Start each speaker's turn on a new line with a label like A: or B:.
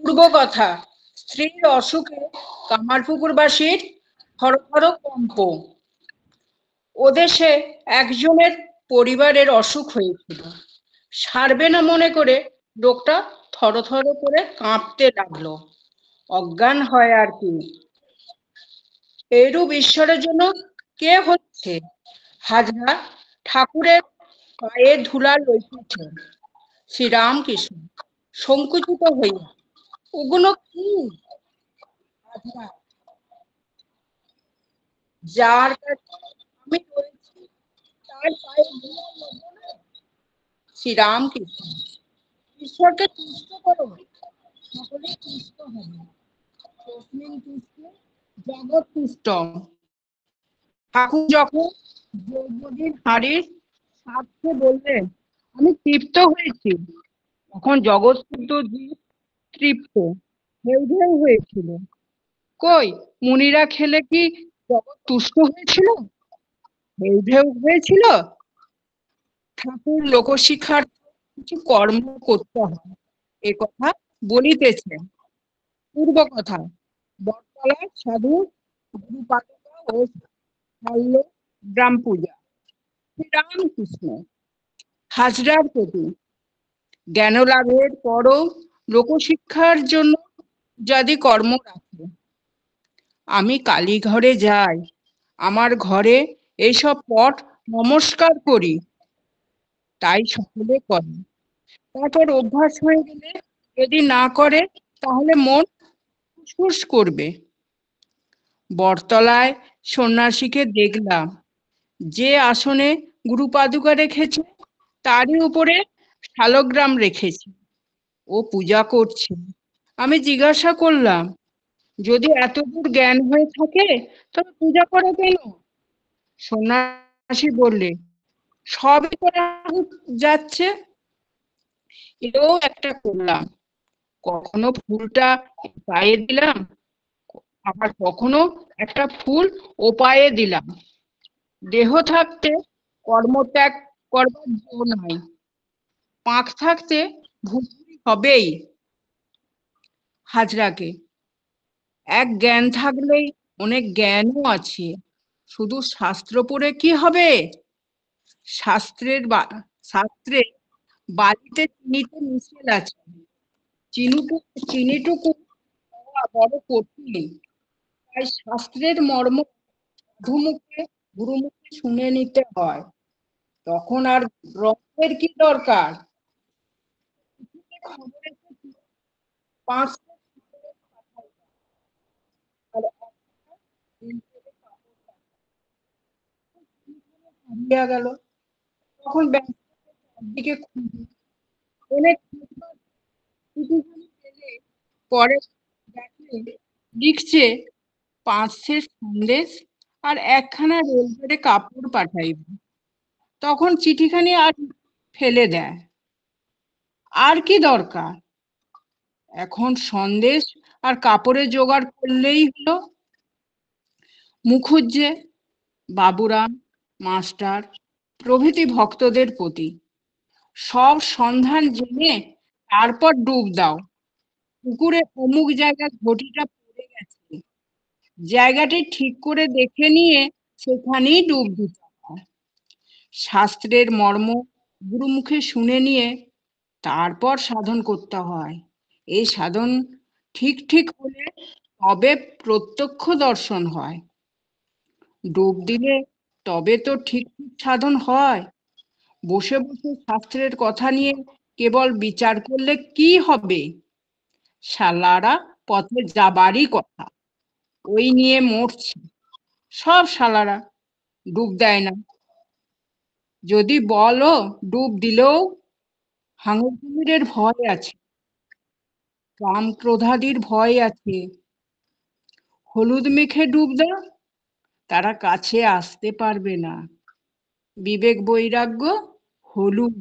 A: পূর্বকথা। স্ত্রীর অসুখে কামারপুকুরবাসীর হরহর কম্প। ওদেশে একজনের পরিবারের অসুখ হয়েছিল। সারবে না মনে করে লোকটা থরথর করে কাঁপতে লাগলো। অজ্ঞান হয় আর কি। এইরূপ ঈশ্বরের জন্য কে হচ্ছে? হাজরা ঠাকুরের পায়ে ধুলা লইতেছে। শ্রীরামকৃষ্ণ সংকুচিত হইয়া, ওগুলো কি? হাজরা, যার কাছে আমি রয়েছি তার পায়ে ধুলা লব না? শ্রীরামকৃষ্ণ, ঈশ্বরকে তুষ্ট করো, সকলে তুষ্ট হবে। তস্মিন তুষ্টে জগৎ তুষ্ট। ঠাকুর যখন দ্রৌপদীর হাড়ির স্বার্থে বললেন আমি তৃপ্ত হয়েছি, তখন জগৎ শুদ্ধ জীব তৃপ্ত ঢেউ ঢেউ হয়েছিল। কই, মুনিরা খেলে কি জগৎ তুষ্ট হয়েছিল? ঢেউ ঢেউ হয়েছিল? ঠাকুর লোকশিক্ষার কিছু কর্ম করতে হয়, এ কথা বলিতেছেন। পূর্ব কথা। বটতলার সাধু গুরুপাদুকা ও শাল্য গ্রাম পূজা। শ্রীরামকৃষ্ণ হাজরার প্রতি জ্ঞান লাভের পরও লোকশিক্ষার জন্য যদি কর্ম রাখে। আমি কালীঘরে যাই, আমার ঘরে এইসব পট নমস্কার করি, তাই সকলে করে। তারপর অভ্যাস হয়ে গেলে যদি না করে তাহলে মন ফুসফুস করবে। বটতলায় সন্ন্যাসীকে দেখলাম, যে আসনে গুরুপাদুকা রেখেছে তারই উপরে শালগ্রাম রেখেছে, ও পূজা করছে। আমি জিজ্ঞাসা করলাম, যদি এতদূর জ্ঞান হয়ে থাকে তবে পূজা করো কেন? সন্ন্যাসী বললে, সবই করা যাচ্ছে, এও একটা করলাম। কখনো ফুলটা পায়ে দিলাম, আবার কখনো একটা ফুল ও পায়ে দিলাম। দেহ থাকতে কর্মত্যাগ করবার জো নাই, পাঁক থাকতে ভুল হবেই। হাজরাকে, এক জ্ঞান থাকলেই অনেক জ্ঞানও আছে, শুধু শাস্ত্র পড়ে কি হবে? শাস্ত্রে বালিতে চিনিতে মিশেল আছে, চিনিটুকু পাওয়া বড় কঠিন। তাই শাস্ত্রের মর্ম সাধুমুখে গুরুমুখে শুনে নিতে হয়, তখন আর গ্রন্থের কি দরকার? খবর এসেছে 500 আর হারিয়ে গেল। তখন ব্যাংকে খুঁজি, অনেক চিঠিখানি পেলে পরে দেখে লিখছে 5 সের সন্দেশ আর একখানা রেলপেটে কাপড় পাঠাইব। তখন চিঠিখানি আর ফেলে দেয়। আর কি দরকার? এখন সন্দেশ আর কাপড়ের জোগাড় করলেই হলো। মুখুজ্জে, বাবুরাম, মাস্টার প্রভৃতি ভক্তদের প্রতি সব সন্ধান জেনে তারপর ডুব দাও। পুকুরে অমুক জায়গায় ঘটিটা পড়ে গেছে, জায়গাটি ঠিক করে দেখে নিয়ে সেখানেই ডুব দিতে হয়। শাস্ত্রের মর্ম গুরুমুখে শুনে নিয়ে তারপর সাধন করতে হয়। এই সাধন ঠিক ঠিক হলে তবে প্রত্যক্ষ দর্শন হয়। ডুব দিলে তবে তো ঠিক ঠিক সাধন হয়। বসে বসে শাস্ত্রের কথা নিয়ে কেবল বিচার করলে কি হবে? শালারা পথে যাবারই কথা, ওই নিয়ে মরছে সব শালারা, ডুব দেয় না। যদি বলো ডুব দিলেও হাঙর কুমিরের ভয় আছে, কাম ক্রোধাদির ভয় আছে। হলুদ মেখে ডুব দাও, তারা কাছে আসতে পারবে না। বিবেক বৈরাগ্য হলুদ,